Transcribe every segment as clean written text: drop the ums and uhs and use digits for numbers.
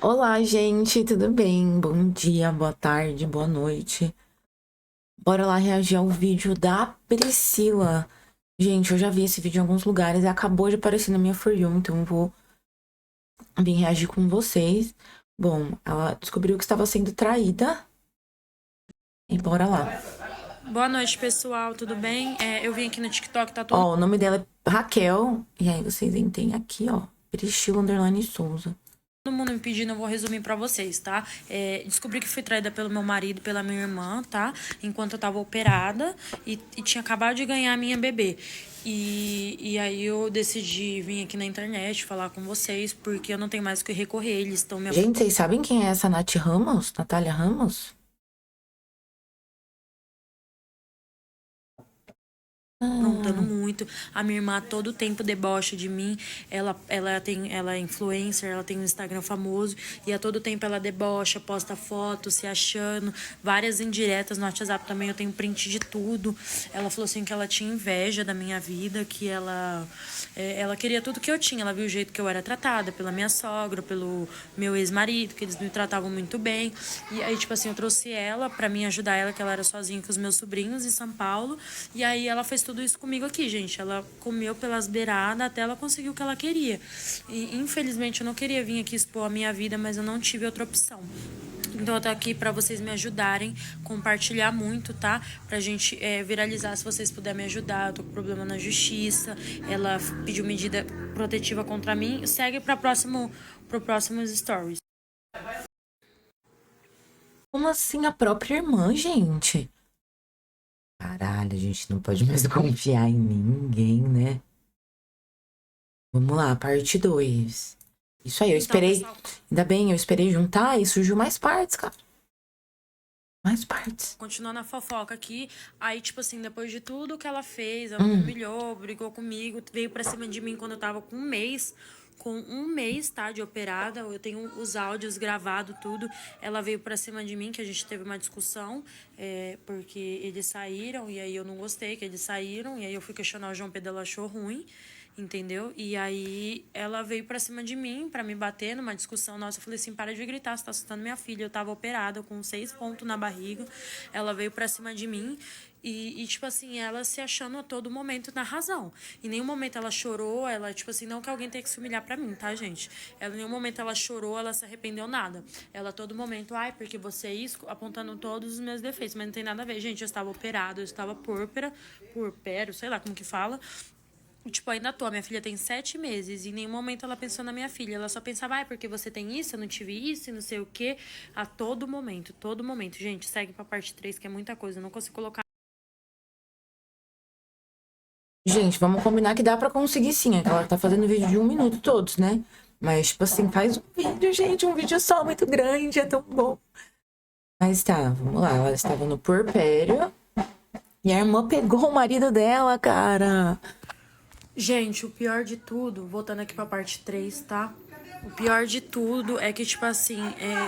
Olá, gente, tudo bem? Bom dia, boa tarde, boa noite. Bora lá reagir ao vídeo da Priscila. Gente, eu já vi esse vídeo em alguns lugares e acabou de aparecer na minha For You, então eu vou vir reagir com vocês. Bom, ela descobriu que estava sendo traída e bora lá. Boa noite, pessoal, tudo bem? Eu vim aqui no TikTok, tá todo Ó, o nome dela é Raquel, e aí vocês entendem aqui, ó, Priscila Underline Souza. mundo me pedindo, eu vou resumir pra vocês, tá? Descobri que fui traída pelo meu marido, pela minha irmã, tá? Enquanto eu tava operada e tinha acabado de ganhar a minha bebê. E aí eu decidi vir aqui na internet falar com vocês, porque eu não tenho mais o que recorrer, eles estão me Gente, vocês sabem quem é essa Nath Ramos? Natália Ramos? aprontando Ah, muito. A minha irmã todo tempo debocha de mim. Ela é influencer, ela tem um Instagram famoso e a todo tempo ela debocha, posta fotos, se achando, várias indiretas no WhatsApp também, eu tenho print de tudo. Ela falou assim que ela tinha inveja da minha vida, que ela queria tudo que eu tinha. Ela viu o jeito que eu era tratada pela minha sogra, pelo meu ex-marido, que eles me tratavam muito bem. E aí, tipo assim, eu trouxe ela pra mim ajudar ela, que ela era sozinha com os meus sobrinhos em São Paulo. E aí ela fez tudo isso comigo aqui, gente. Ela comeu pelas beiradas até ela conseguir o que ela queria. E infelizmente eu não queria vir aqui expor a minha vida, mas eu não tive outra opção. Então eu tô aqui pra vocês me ajudarem, compartilhar muito, tá? Pra gente viralizar, se vocês puderem me ajudar. Eu tô com problema na justiça. Ela pediu medida protetiva contra mim. Segue pro próximos stories. como assim a própria irmã, gente? Caralho, a gente não pode mais confiar em ninguém, né? Vamos lá, parte 2. Isso aí, eu Então, esperei. pessoal, Ainda bem, eu esperei juntar e surgiu mais partes, cara. Mais partes. continuando a fofoca aqui, aí, tipo assim, depois de tudo que ela fez, ela me Hum, humilhou, brigou comigo, veio pra cima de mim quando eu tava com um mês, tá, de operada, eu tenho os áudios gravados, tudo, ela veio pra cima de mim, que a gente teve uma discussão, porque eles saíram, e aí eu não gostei que eles saíram, e aí eu fui questionar o João Pedro, ela achou ruim, entendeu? E aí ela veio pra cima de mim pra me bater numa discussão nossa. Eu falei assim: para de gritar, você tá assustando minha filha. Eu tava operada com 6 pontos na barriga. Ela veio pra cima de mim. Tipo assim, ela se achando a todo momento na razão. Em nenhum momento ela chorou, ela, tipo assim, não que alguém tenha que se humilhar pra mim, tá, gente? Ela, em nenhum momento ela chorou, ela se arrependeu nada. Ela a todo momento, ai, porque você é isso, apontando todos os meus defeitos, mas não tem nada a ver. Gente, eu estava operada, eu estava purpero, sei lá como que fala. Tipo, ainda tô. Minha filha tem 7 meses e em nenhum momento ela pensou na minha filha. Ela só pensava, ai, porque você tem isso, eu não tive isso e não sei o quê. A todo momento, todo momento. Gente, segue pra parte 3 que é muita coisa. Eu não consigo colocar. gente, vamos combinar que dá pra conseguir sim. É que ela tá fazendo vídeo de 1 minuto todos, né? Mas, tipo assim, faz um vídeo, gente. Um vídeo só muito grande, é tão bom. Mas tá, vamos lá. Ela estava no puerpério e a irmã pegou o marido dela, cara. Gente, o pior de tudo, voltando aqui pra parte 3, tá? O pior de tudo é que, tipo assim,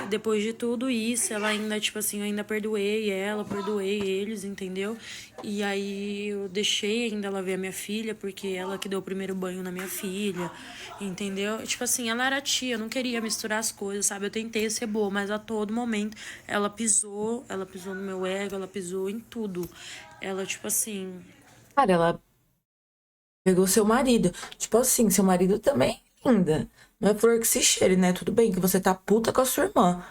depois de tudo isso, ela ainda, tipo assim, eu ainda perdoei ela, perdoei eles, entendeu? E aí eu deixei ainda ela ver a minha filha, porque ela que deu o primeiro banho na minha filha, entendeu? Tipo assim, ela era tia, eu não queria misturar as coisas, sabe? Eu tentei ser boa, mas a todo momento ela pisou no meu ego, ela pisou em tudo. Ela, tipo assim, Cara, ela pegou seu marido. Tipo assim, seu marido também é linda. Não é flor que se cheire, né? Tudo bem que você tá puta com a sua irmã,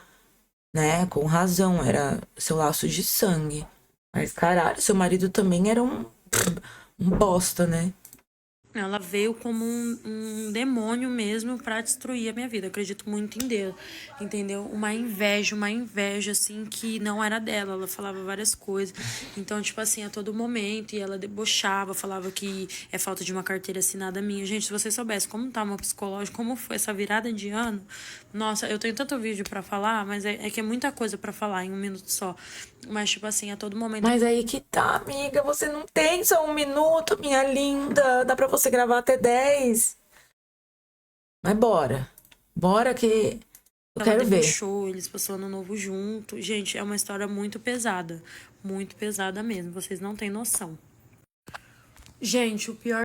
né? Com razão, era seu laço de sangue. Mas caralho, seu marido também era um bosta, né? ela veio como um demônio mesmo pra destruir a minha vida. Eu acredito muito em Deus, entendeu? Uma inveja, assim, que não era dela. Ela falava várias coisas. Então, tipo assim, a todo momento, e ela debochava, falava que é falta de uma carteira assinada minha. Gente, se você soubesse como tá o meu psicológico, como foi essa virada de ano, nossa, eu tenho tanto vídeo pra falar, mas é que é muita coisa pra falar em 1 minuto só. Mas, tipo assim, a todo momento. Mas aí que tá, amiga. Você não tem só 1 minuto, minha linda. Dá pra você gravar até 10. Mas bora. Bora que eu Ela quero ver. debochou, eles passou ano novo junto. Gente, é uma história muito pesada mesmo, vocês não têm noção. Gente, o pior.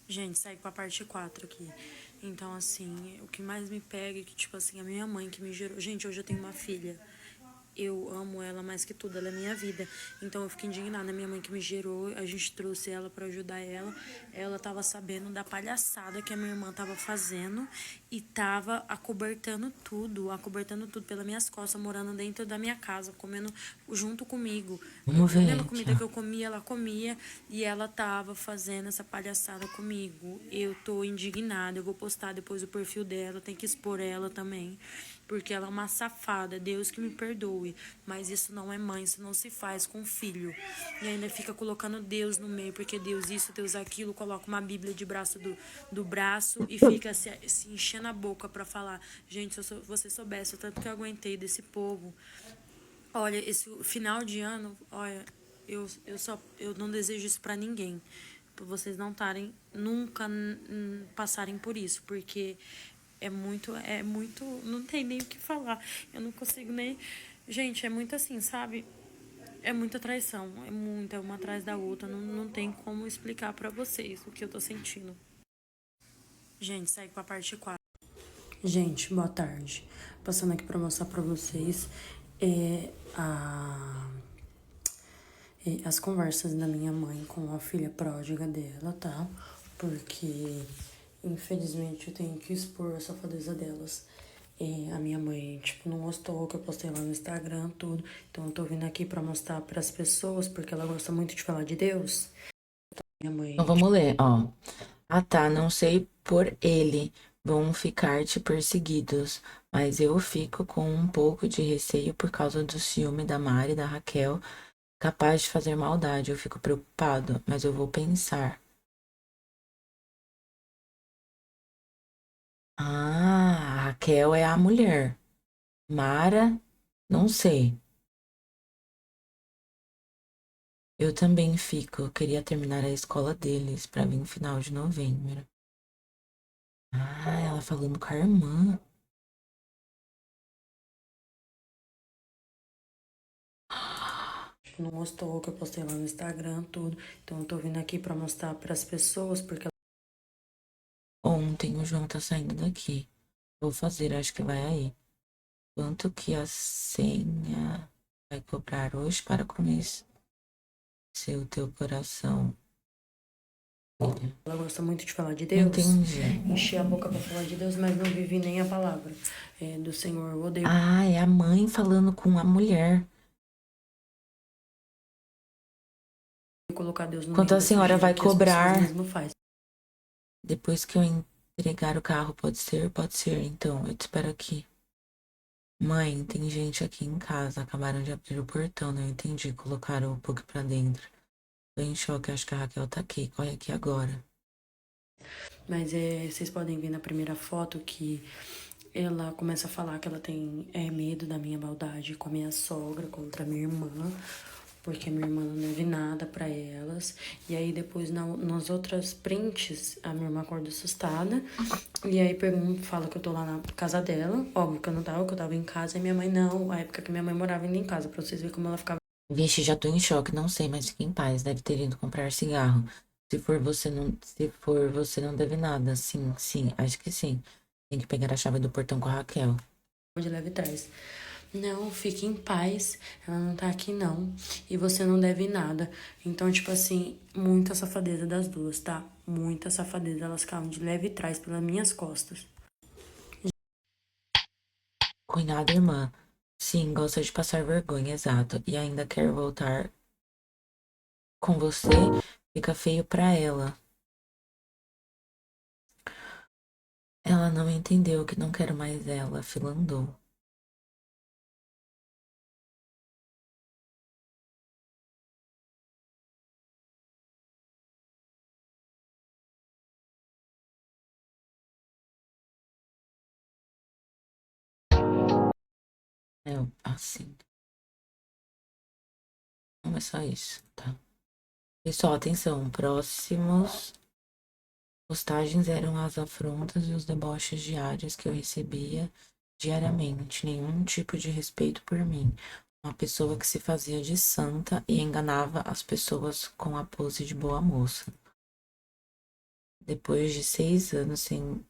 Gente, segue pra parte 4 aqui. Então, assim, o que mais me pega é que, tipo assim, a minha mãe que me gerou. Gente, hoje eu tenho uma filha. Eu amo ela mais que tudo, ela é minha vida. Então eu fico indignada. Minha mãe que me gerou, a gente trouxe ela pra ajudar ela. Ela tava sabendo da palhaçada que a minha irmã tava fazendo e tava acobertando tudo pelas minhas costas, morando dentro da minha casa, comendo junto comigo. Vamos A ver mesma aqui, comida que ó. eu comia, ela comia e ela tava fazendo essa palhaçada comigo. Eu tô indignada. Eu vou postar depois o perfil dela, tem que expor ela também, porque ela é uma safada. Deus que me perdoe, mas isso não é mãe, isso não se faz com filho. E ainda fica colocando Deus no meio, porque Deus isso, Deus aquilo, coloca uma Bíblia de braço do braço e fica se enchendo a boca pra falar. Gente, se você soubesse o tanto que eu aguentei desse povo. Olha, esse final de ano, olha, eu não desejo isso pra ninguém. Pra vocês não estarem nunca passarem por isso, porque é muito, não tem nem o que falar. Eu não consigo nem, gente, é muito assim, sabe? É muita traição, é muita, uma atrás da outra, não tem como explicar pra vocês o que eu tô sentindo. Gente, segue pra parte 4. Gente, boa tarde. Passando aqui para mostrar para vocês é, a, as conversas da minha mãe com a filha pródiga dela, tá? Porque, infelizmente, eu tenho que expor a safadeza delas. A minha mãe, tipo, não gostou que eu postei lá no Instagram, tudo. Então, eu tô vindo aqui para mostrar para as pessoas, porque ela gosta muito de falar de Deus. Minha Então mãe, vamos ler, ó. Ah tá, não sei por ele. Vão ficar te perseguidos, mas eu fico com um pouco de receio por causa do ciúme da Mari e da Raquel, capaz de fazer maldade. Eu fico preocupado, mas eu vou pensar. Ah, a Raquel é a mulher. Mara, não sei. Eu também fico. Eu queria terminar a escola deles pra vir no final de novembro. Ah, ela falando com a irmã. tipo, não gostou que eu postei lá no Instagram, tudo. Então, eu tô vindo aqui para mostrar para as pessoas, porque Ontem o João tá saindo daqui. Vou fazer, acho que vai aí. Quanto que a senha vai cobrar hoje para conhecer o teu coração, filha? ela gosta muito de falar de Não Deus. entendi. Enchi a boca pra falar de Deus, mas não vivi nem a palavra do Senhor. Eu odeio Ah, é a mãe falando com a mulher. colocar Deus no Quanto meio a da senhora sujeira vai que as pessoas cobrar mesmo fazem. depois que eu entregar o carro? Pode ser? Pode ser. Então, eu te espero aqui. Mãe, tem gente aqui em casa. Acabaram de abrir o portão, não entendi. Colocaram o Pug pra dentro. Tô em choque, acho que a Raquel tá aqui. Corre aqui agora. Mas vocês podem ver na primeira foto que ela começa a falar que ela tem medo da minha maldade com a minha sogra contra a minha irmã, porque a minha irmã não deve nada pra elas. E aí depois nas outras prints, a minha irmã acorda assustada. E aí pergunta, fala que eu tô lá na casa dela. Óbvio que eu não tava, que eu tava em casa. E minha mãe não, a época que minha mãe morava ainda em casa, pra vocês verem como ela ficava. Vixe, já tô em choque, não sei, mas fique em paz. Deve ter ido comprar cigarro. Se for você não deve nada. Sim, sim, acho que sim. Tem que pegar a chave do portão com a Raquel. De leve trás. Não, fique em paz. Ela não tá aqui, não. E você não deve nada. Então, tipo assim, muita safadeza das duas, tá? Muita safadeza. Elas ficaram de leve trás pelas minhas costas. Cunhada e irmã. Sim, gosta de passar vergonha, exato. E ainda quer voltar com você. Fica feio pra ela. Ela não entendeu que não quero mais ela. Filandou. É assim. Não é só isso, tá? Pessoal, atenção. Próximos postagens eram as afrontas e os deboches diários que eu recebia diariamente. Nenhum tipo de respeito por mim. Uma pessoa que se fazia de santa e enganava as pessoas com a pose de boa moça. Depois de 6 anos sem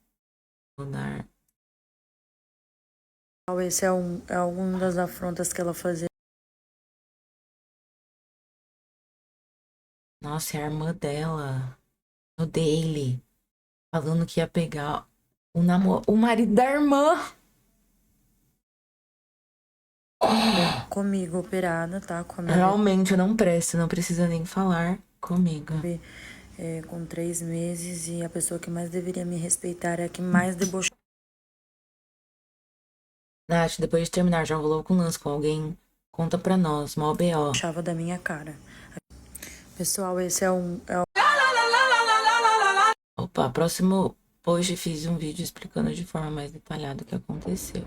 Mudar. Esse é uma das afrontas que ela fazia. Nossa, é a irmã dela. No Daily. Falando que ia pegar o marido da irmã. Comigo, operada, tá? Com a minha Realmente eu não presto, não precisa nem falar comigo. bebê com 3 meses e a pessoa que mais deveria me respeitar é a que mais debochava Nath, depois de terminar, já rolou com lance com alguém? Conta pra nós, mó BO. da minha cara. Pessoal, esse Opa, próximo post fiz um vídeo explicando de forma mais detalhada o que aconteceu.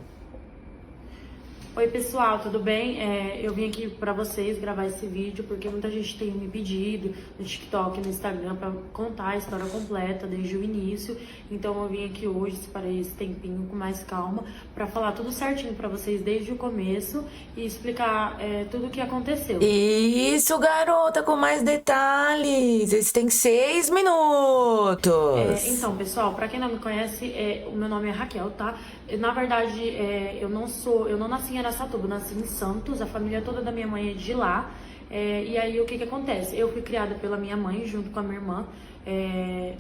Oi pessoal, tudo bem? Eu vim aqui pra vocês gravar esse vídeo porque muita gente tem me pedido no TikTok, no Instagram pra contar a história completa desde o início. Então eu vim aqui hoje, separei esse tempinho com mais calma pra falar tudo certinho pra vocês desde o começo e explicar tudo o que aconteceu. Isso, garota, com mais detalhes. Esse tem 6 minutos. Então, pessoal, pra quem não me conhece, o meu nome é Raquel, tá? Na verdade, eu não nasci em Araçatuba, eu nasci em Santos, a família toda da minha mãe é de lá. E aí, o que acontece? Eu fui criada pela minha mãe, junto com a minha irmã,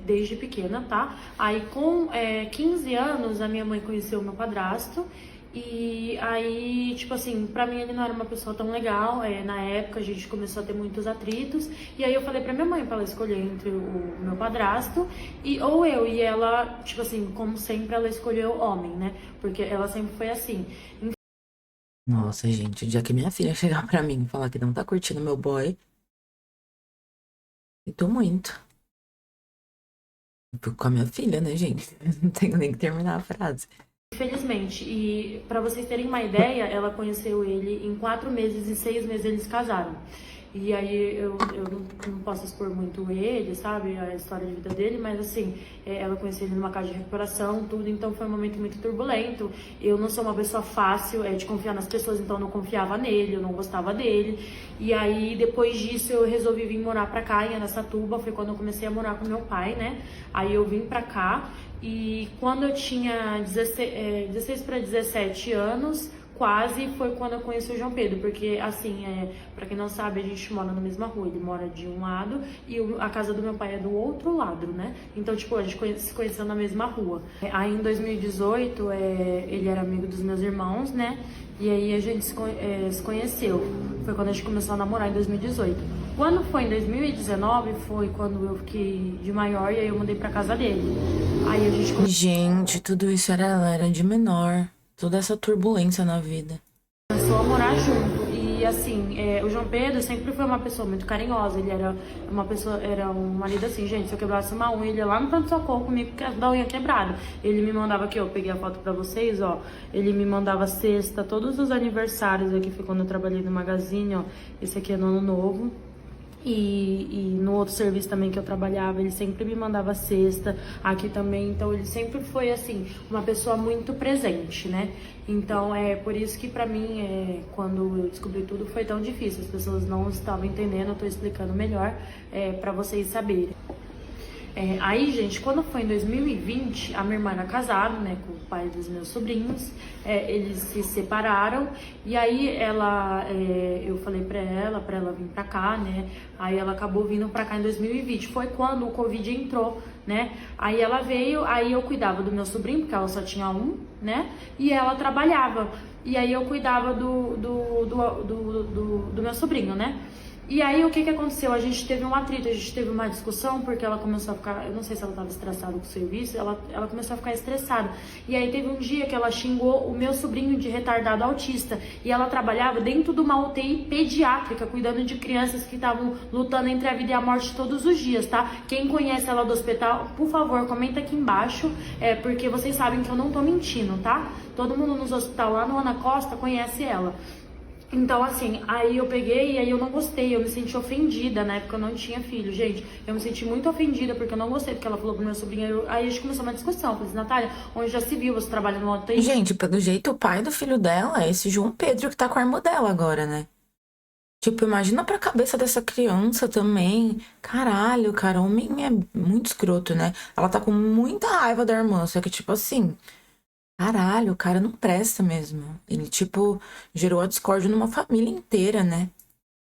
desde pequena, tá? Aí, com 15 anos, a minha mãe conheceu o meu padrasto. E aí, tipo assim, pra mim ele não era uma pessoa tão legal. Na época a gente começou a ter muitos atritos. E aí eu falei pra minha mãe pra ela escolher entre o meu padrasto ou eu. E ela, tipo assim, como sempre, ela escolheu homem, né? Porque ela sempre foi assim. Nossa, gente, o dia que minha filha chegar pra mim e falar que não tá curtindo meu boy, eu tô muito. Eu fico com a minha filha, né, gente? Não tenho nem que terminar a frase. Infelizmente, e pra vocês terem uma ideia, ela conheceu ele em 4 meses e 6 meses eles casaram. E aí eu não posso expor muito ele, sabe, a história de vida dele, mas assim, ela conheceu ele numa casa de recuperação, tudo, então foi um momento muito turbulento. Eu não sou uma pessoa fácil de confiar nas pessoas, então eu não confiava nele, eu não gostava dele. E aí depois disso eu resolvi vir morar pra cá em Araçatuba, foi quando eu comecei a morar com meu pai, né? Aí eu vim pra cá e quando eu tinha 16 para 17 anos, quase foi quando eu conheci o João Pedro, porque assim, pra quem não sabe, a gente mora na mesma rua, ele mora de um lado e a casa do meu pai é do outro lado, né? Então, tipo, a gente se conheceu na mesma rua. Aí em 2018, ele era amigo dos meus irmãos, né? E aí a gente se conheceu. Foi quando a gente começou a namorar em 2018. Quando foi em 2019, foi quando eu fiquei de maior e aí eu mudei pra casa dele. Aí a gente Gente, tudo isso ela era de menor. Toda essa turbulência na vida. começou a morar junto. E assim, o João Pedro sempre foi uma pessoa muito carinhosa. Ele era uma pessoa, era um marido assim, gente, se eu quebrasse uma unha, ele ia lá no pronto-socorro comigo da unha quebrada. Ele me mandava aqui, ó, eu peguei a foto pra vocês, ó. Ele me mandava cesta, todos os aniversários aqui, foi quando eu trabalhei no Magazine, ó. Esse aqui é no Ano Novo. E no outro serviço também que eu trabalhava, ele sempre me mandava cesta, aqui também, então ele sempre foi assim, uma pessoa muito presente, né? Então é por isso que pra mim, quando eu descobri tudo, foi tão difícil, as pessoas não estavam entendendo, eu tô explicando melhor pra vocês saberem. Aí, gente, quando foi em 2020, a minha irmã era casada, né, com o pai dos meus sobrinhos, eles se separaram, e aí eu falei pra ela vir pra cá, né, aí ela acabou vindo pra cá em 2020, foi quando o Covid entrou, né, aí ela veio, aí eu cuidava do meu sobrinho, porque ela só tinha um, né, e ela trabalhava, e aí eu cuidava do meu sobrinho, né. E aí, o que aconteceu? A gente teve um atrito, a gente teve uma discussão, porque ela começou a ficar... Eu não sei se ela estava estressada com o serviço, ela começou a ficar estressada. E aí, teve um dia que ela xingou o meu sobrinho de retardado autista. E ela trabalhava dentro de uma UTI pediátrica, cuidando de crianças que estavam lutando entre a vida e a morte todos os dias, tá? Quem conhece ela do hospital, por favor, comenta aqui embaixo, porque vocês sabem que eu não tô mentindo, tá? Todo mundo nos hospital lá no Ana Costa conhece ela. Então, assim, aí eu peguei e aí eu não gostei, eu me senti ofendida, na época eu não tinha filho, gente, eu me senti muito ofendida porque eu não gostei, porque ela falou pro meu sobrinho, aí a gente começou uma discussão, eu falei assim, Natália, onde já se viu, você trabalha no UTI? Gente, pelo jeito, o pai do filho dela é esse João Pedro que tá com a irmã dela agora, né? Tipo, imagina pra cabeça dessa criança também. Caralho, cara, homem é muito escroto, né? Ela tá com muita raiva da irmã, só que, tipo assim, caralho, o cara não presta mesmo. Ele, tipo, gerou a discórdia numa família inteira, né?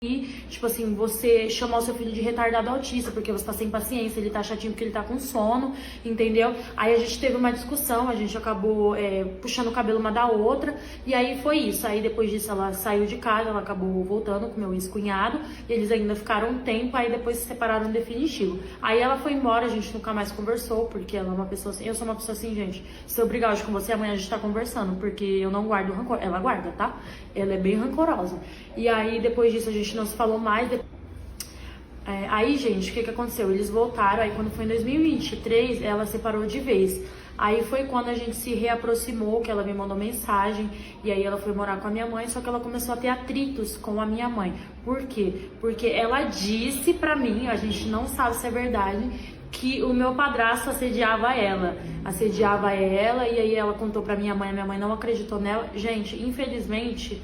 E, tipo assim, você chamar o seu filho de retardado autista porque você tá sem paciência, ele tá chatinho porque ele tá com sono, entendeu? Aí a gente teve uma discussão, a gente acabou puxando o cabelo uma da outra, e aí foi isso. Aí depois disso ela saiu de casa, ela acabou voltando com meu ex-cunhado, e eles ainda ficaram um tempo, aí depois se separaram definitivo. Aí ela foi embora, a gente nunca mais conversou, porque ela é uma pessoa assim, eu sou uma pessoa assim, gente, se eu brigar hoje com você, amanhã a gente tá conversando, porque eu não guardo rancor. Ela guarda, tá? Ela é bem rancorosa. E aí depois disso a gente não se falou mais. Aí, gente, o que aconteceu? Eles voltaram, aí quando foi em 2023, ela separou de vez. Aí foi quando a gente se reaproximou, que ela me mandou mensagem, e aí ela foi morar com a minha mãe, só que ela começou a ter atritos com a minha mãe. Por quê? Porque ela disse pra mim, a gente não sabe se é verdade, que o meu padrasto assediava ela, e aí ela contou pra minha mãe, a minha mãe não acreditou nela. Gente, infelizmente,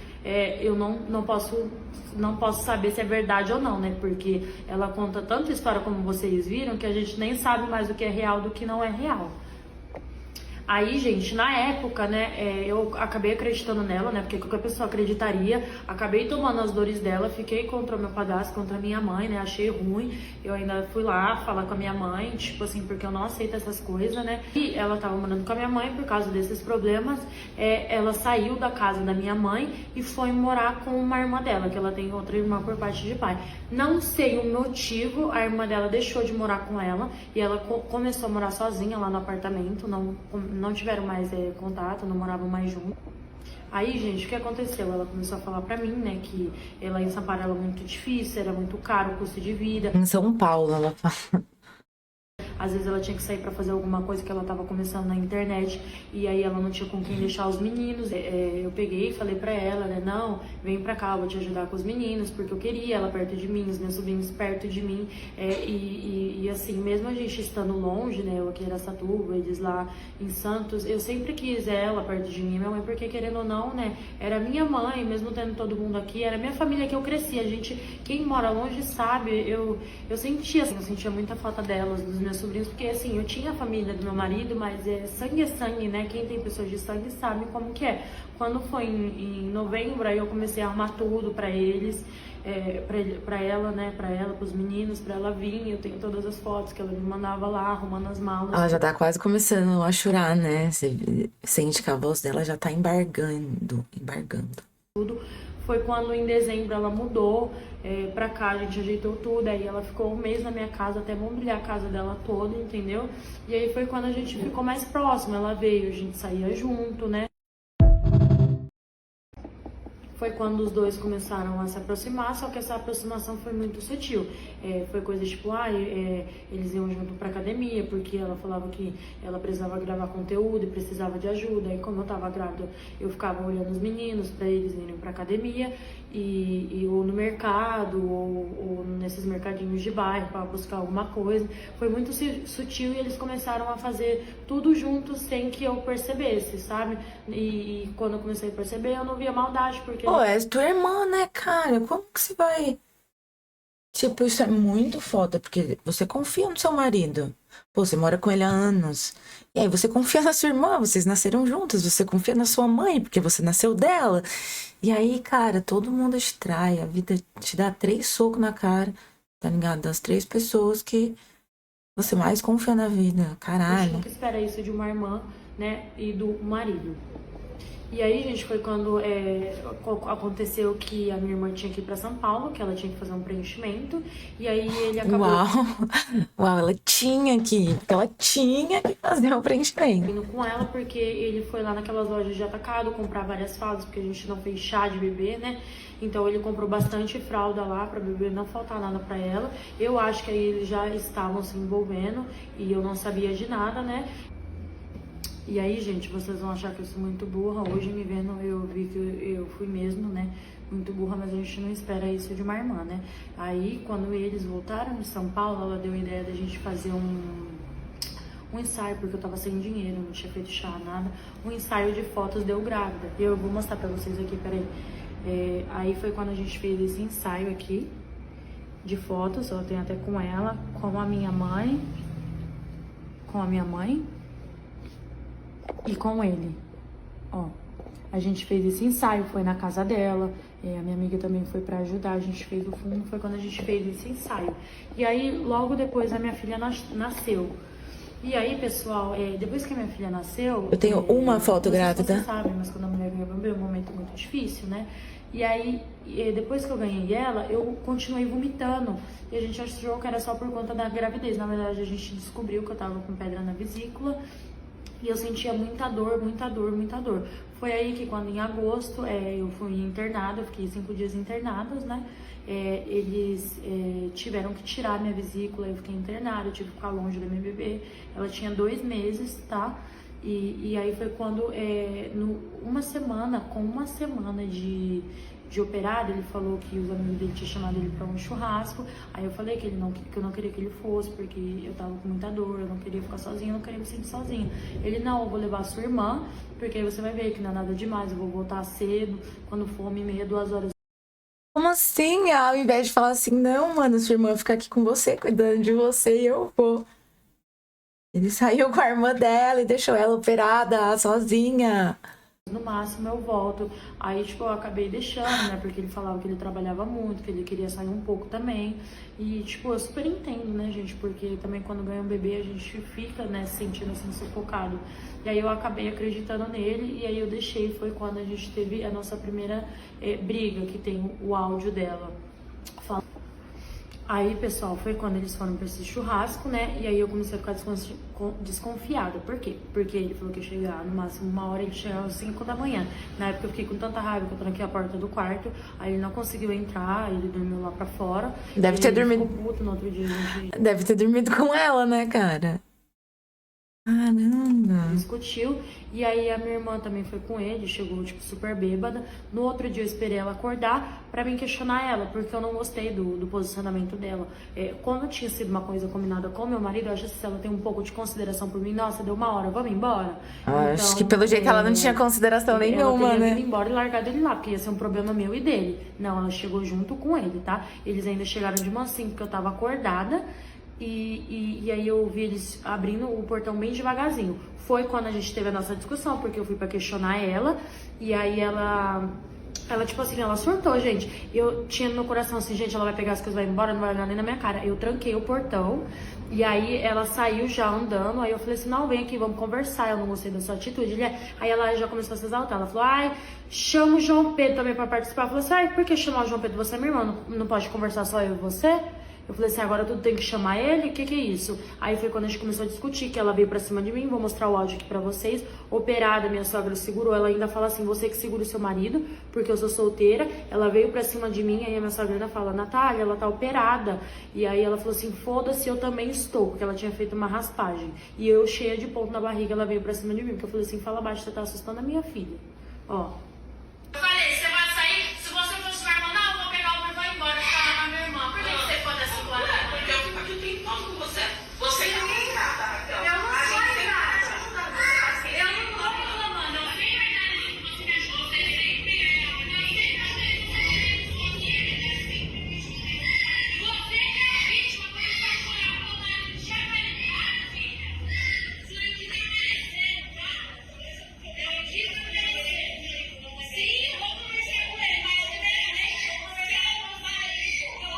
eu não posso saber se é verdade ou não, né? Porque ela conta tanta história como vocês viram que a gente nem sabe mais o que é real do que não é real. Aí, gente, na época, né, eu acabei acreditando nela, né, porque qualquer pessoa acreditaria, acabei tomando as dores dela, fiquei contra o meu padrasto, contra a minha mãe, né, achei ruim, eu ainda fui lá falar com a minha mãe, tipo assim, porque eu não aceito essas coisas, né, e ela tava morando com a minha mãe por causa desses problemas, ela saiu da casa da minha mãe e foi morar com uma irmã dela, que ela tem outra irmã por parte de pai. Não sei o motivo, a irmã dela deixou de morar com ela e ela começou a morar sozinha lá no apartamento, não tiveram mais contato, não moravam mais juntos. Aí, gente, o que aconteceu? Ela começou a falar pra mim, né, que ela em São Paulo era muito difícil, era muito caro o custo de vida. Em São Paulo, ela fala. Às vezes ela tinha que sair pra fazer alguma coisa que ela tava começando na internet e aí ela não tinha com quem deixar os meninos. Eu peguei e falei pra ela, né, não, vem pra cá, eu vou te ajudar com os meninos, porque eu queria ela perto de mim, os meus sobrinhos perto de mim. E assim, mesmo a gente estando longe, né, eu aqui em Araçatuba, eles lá em Santos, eu sempre quis ela perto de mim, minha mãe, porque querendo ou não, né, era minha mãe, mesmo tendo todo mundo aqui, era minha família que eu cresci. A gente, quem mora longe sabe, eu sentia, assim, eu sentia muita falta delas, dos meus sobrinhos, porque assim, eu tinha a família do meu marido, mas sangue é sangue, né? Quem tem pessoas de sangue sabe como que é. Quando foi em novembro, aí eu comecei a arrumar tudo pra eles, pra ela, né? Pra ela, pros meninos, pra ela vir. Eu tenho todas as fotos que ela me mandava lá, arrumando as malas. Ela já tá quase começando a chorar, né? Você sente que a voz dela já tá embargando. Tudo. Foi quando em dezembro ela mudou pra cá, a gente ajeitou tudo, aí ela ficou um mês na minha casa até mobiliar a casa dela toda, entendeu? E aí foi quando a gente ficou mais próximo, ela veio, a gente saía junto, né? Foi quando os dois começaram a se aproximar, só que essa aproximação foi muito sutil. Foi coisa tipo, eles iam junto pra academia, porque ela falava que ela precisava gravar conteúdo e precisava de ajuda. Aí como eu tava grávida, eu ficava olhando os meninos pra eles irem pra academia, ou no mercado, ou nesses mercadinhos de bairro pra buscar alguma coisa. Foi muito sutil e eles começaram a fazer tudo juntos sem que eu percebesse, sabe? E quando eu comecei a perceber, eu não via maldade, porque... Pô, é tua irmã, né, cara? Como que você vai... Tipo, isso é muito foda, porque você confia no seu marido. Pô, você mora com ele há anos. E aí você confia na sua irmã, vocês nasceram juntas. Você confia na sua mãe, porque você nasceu dela. E aí, cara, todo mundo te trai. A vida te dá 3 socos na cara, tá ligado? Das 3 pessoas que você mais confia na vida. A gente Caralho. nunca espera isso de uma irmã, né, e do marido. E aí, gente, foi quando aconteceu que a minha irmã tinha que ir pra São Paulo, que ela tinha que fazer um preenchimento. E aí ele acabou Uau, ela tinha que ir, porque ela tinha que fazer o preenchimento. indo com ela, porque ele foi lá naquelas lojas de atacado comprar várias fraldas, porque a gente não fez chá de bebê, né? Então ele comprou bastante fralda lá pra bebê não faltar nada pra ela. Eu acho que aí eles já estavam se envolvendo e eu não sabia de nada, né? E aí, gente, vocês vão achar que eu sou muito burra. Hoje, me vendo, eu vi que eu fui mesmo, né? Muito burra, mas a gente não espera isso de uma irmã, né? Aí, quando eles voltaram de São Paulo, ela deu a ideia da gente fazer um ensaio, porque eu tava sem dinheiro, não tinha feito chá, nada. Um ensaio de fotos deu grávida. E eu vou mostrar pra vocês aqui, peraí. Aí foi quando a gente fez esse ensaio aqui de fotos, eu tenho até com ela, com a minha mãe e com ele. Ó, a gente fez esse ensaio, foi na casa dela, a minha amiga também foi pra ajudar, a gente fez o fundo, foi quando a gente fez esse ensaio. E aí, logo depois, a minha filha nasceu. E aí, pessoal, depois que a minha filha nasceu... Eu tenho uma foto grávida. Vocês sabem, mas quando a mulher ganha bebê é um momento muito difícil, né? E aí, depois que eu ganhei ela, eu continuei vomitando. E a gente achou que era só por conta da gravidez. Na verdade, a gente descobriu que eu tava com pedra na vesícula. E eu sentia muita dor, muita dor, muita dor. Foi aí que quando em agosto eu fui internada, eu fiquei 5 dias internados, né? Eles tiveram que tirar minha vesícula, eu fiquei internada, eu tive que ficar longe da minha bebê. Ela tinha 2 meses, tá? E aí foi quando, com uma semana de operado, ele falou que os amigos dele tinham chamado ele pra um churrasco. Aí eu falei que eu não queria que ele fosse, porque eu tava com muita dor, eu não queria ficar sozinha, eu não queria me sentir sozinha. Ele, não, eu vou levar a sua irmã, porque aí você vai ver que não é nada demais, eu vou voltar cedo, quando for 1h30, 2 horas. Como assim? Ao invés de falar assim, não, mano, sua irmã fica aqui com você, cuidando de você, e eu vou. Ele saiu com a irmã dela e deixou ela operada sozinha. No máximo eu volto. Aí, tipo, eu acabei deixando, né? Porque ele falava que ele trabalhava muito, que ele queria sair um pouco também. E, tipo, eu super entendo, né, gente? Porque também quando ganha um bebê, a gente fica, né, se sentindo assim, sufocado. E aí eu acabei acreditando nele, e aí eu deixei. Foi quando a gente teve a nossa primeira briga, que tem o áudio dela. Aí, pessoal, foi quando eles foram pra esse churrasco, né? E aí eu comecei a ficar desconfiada. Por quê? Porque ele falou que ia chegar no máximo 1 hora, ele chegava às 5 da manhã. Na época eu fiquei com tanta raiva que eu tranquei a porta do quarto. Aí ele não conseguiu entrar, ele dormiu lá pra fora. Deve ter dormido. Ficou puto no outro dia, a gente Deve ter dormido com ela, né, cara? Caramba. discutiu. E aí a minha irmã também foi com ele, chegou, tipo, super bêbada. No outro dia eu esperei ela acordar pra mim questionar ela, porque eu não gostei do posicionamento dela. Como tinha sido uma coisa combinada com meu marido, eu acho que se ela tem um pouco de consideração por mim, nossa, deu 1 hora, vamos embora? Acho que pelo jeito ela não tinha consideração nenhuma, ela teria né? ido embora e largado ele lá, porque ia ser um problema meu e dele. Não, ela chegou junto com ele, tá? Eles ainda chegaram de mansinho, porque eu tava acordada. E aí eu vi eles abrindo o portão bem devagarzinho. Foi quando a gente teve a nossa discussão, porque eu fui pra questionar ela. E aí ela tipo assim, ela surtou, gente. Eu tinha no meu coração assim, gente, ela vai pegar as coisas e vai embora, não vai olhar nem na minha cara. Eu tranquei o portão. E aí ela saiu já andando. Aí eu falei assim, não, vem aqui, vamos conversar. Eu não gostei da sua atitude. Aí ela já começou a se exaltar. Ela falou, ai, chama o João Pedro também pra participar. Eu falei assim, ai, por que chamar o João Pedro? Você é minha irmã, não pode conversar só eu e você? Eu falei assim, agora tudo tem que chamar ele? O que é isso? Aí foi quando a gente começou a discutir, que ela veio pra cima de mim, vou mostrar o áudio aqui pra vocês. Operada, minha sogra segurou, ela ainda fala assim, você que segura o seu marido, porque eu sou solteira. Ela veio pra cima de mim, aí a minha sogra ainda fala, Natália, ela tá operada. E aí ela falou assim, foda-se, eu também estou, porque ela tinha feito uma raspagem. E eu, cheia de ponto na barriga, ela veio pra cima de mim, porque eu falei assim, fala baixo, você tá assustando a minha filha. Ó. Eu falei, você vai sair? Se você fosse minha irmã, não, eu vou pegar o Uber e vou embora. Ficar com a minha irmã. Por que você pode assim com ela? Porque eu fico aqui tempão com você. Você não é ingrata, Raquel. Eu não sou ingrata. Eu não tô reclamando. Eu sei que você me achou. Você sempre é. Eu sei que às vezes você é assim. Você é a vítima quando você vai chorar com o marido. Já vai ligar, filha. Se não quiser aparecer, tá? Eu quis aparecer. Sim, eu vou conversar com ele, mas eu vou conversar com o marido. Eu vou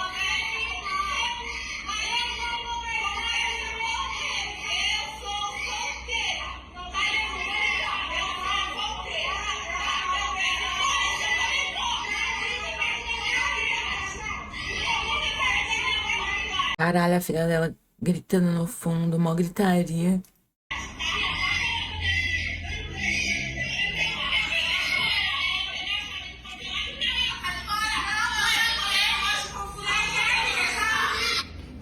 mas eu não vou perdoar, eu sou solteira. Mas eu vou perdoar, eu sou solteira. Caralho, a filha dela gritando no fundo, mó gritaria.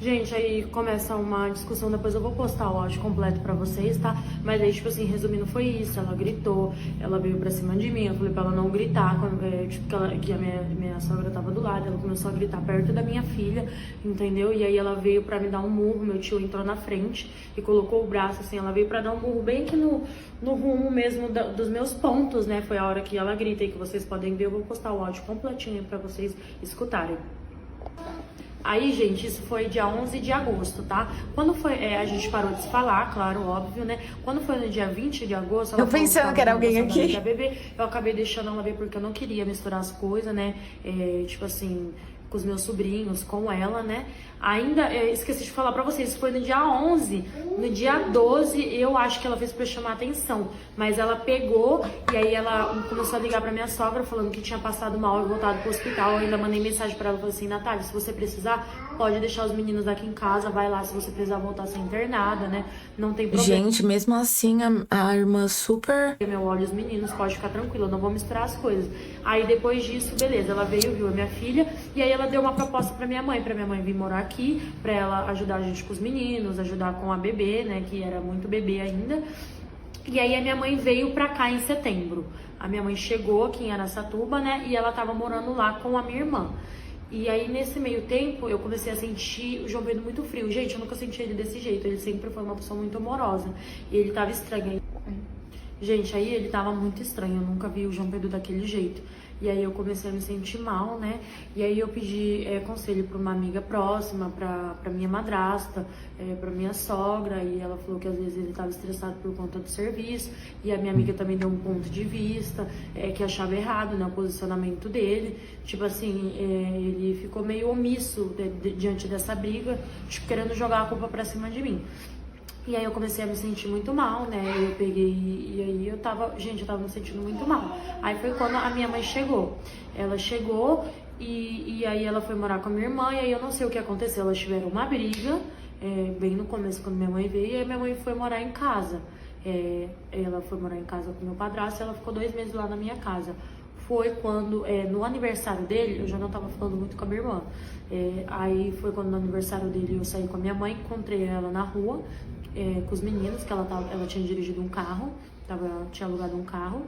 Gente, aí começa uma discussão, depois eu vou postar o áudio completo pra vocês, tá? Mas aí, tipo assim, resumindo, foi isso. Ela gritou, ela veio pra cima de mim, eu falei pra ela não gritar, tipo, que a minha sogra tava do lado, ela começou a gritar perto da minha filha, entendeu? E aí ela veio pra me dar um murro, meu tio entrou na frente e colocou o braço, assim, ela veio pra dar um murro bem aqui no rumo mesmo dos meus pontos, né? Foi a hora que ela grita e que vocês podem ver, eu vou postar o áudio completinho aí pra vocês escutarem. Aí, gente, isso foi dia 11 de agosto, tá? Quando foi, a gente parou de se falar, claro, óbvio, né? Quando foi no dia 20 de agosto... Eu pensando que era alguém aqui. Da bebê, eu acabei deixando ela ver porque eu não queria misturar as coisas, né? Tipo assim, com os meus sobrinhos, com ela, né? Ainda, esqueci de falar pra vocês, isso foi no dia 11. No dia 12, eu acho que ela fez pra chamar atenção. Mas ela pegou e aí ela começou a ligar pra minha sogra, falando que tinha passado mal e voltado pro hospital. Eu ainda mandei mensagem pra ela, falei assim, Natália, se você precisar, pode deixar os meninos aqui em casa, vai lá se você precisar voltar a ser internada, né? Não tem problema. Gente, mesmo assim, a irmã super... Eu olho os meninos, pode ficar tranquila, eu não vou misturar as coisas. Aí depois disso, beleza, ela veio, viu a minha filha, e aí ela deu uma proposta pra minha mãe vir morar aqui, pra ela ajudar a gente com os meninos, ajudar com a bebê, né, que era muito bebê ainda. E aí a minha mãe veio pra cá em setembro. A minha mãe chegou aqui em Araçatuba, né, e ela tava morando lá com a minha irmã. E aí, nesse meio tempo, eu comecei a sentir o João Pedro muito frio. Gente, eu nunca senti ele desse jeito. Ele sempre foi uma pessoa muito amorosa. E ele tava estranho. Gente, aí ele tava muito estranho. Eu nunca vi o João Pedro daquele jeito. E aí eu comecei a me sentir mal, né? E aí eu pedi conselho pra uma amiga próxima, pra minha madrasta, pra minha sogra. E ela falou que às vezes ele tava estressado por conta do serviço. E a minha amiga também deu um ponto de vista, que achava errado, né? O posicionamento dele. Tipo assim, ele ficou meio omisso diante dessa briga, tipo, querendo jogar a culpa pra cima de mim. E aí eu comecei a me sentir muito mal, né? Eu peguei e aí eu tava me sentindo muito mal. Aí foi quando a minha mãe chegou. Ela chegou e aí ela foi morar com a minha irmã e aí eu não sei o que aconteceu. Elas tiveram uma briga, bem no começo quando minha mãe veio, e aí minha mãe foi morar em casa. Ela foi morar em casa com meu padrasto e ela ficou 2 meses lá na minha casa. Foi quando, no aniversário dele, eu já não tava falando muito com a minha irmã. Aí foi quando no aniversário dele eu saí com a minha mãe, encontrei ela na rua, com os meninos, que ela tinha dirigido um carro, tinha alugado um carro.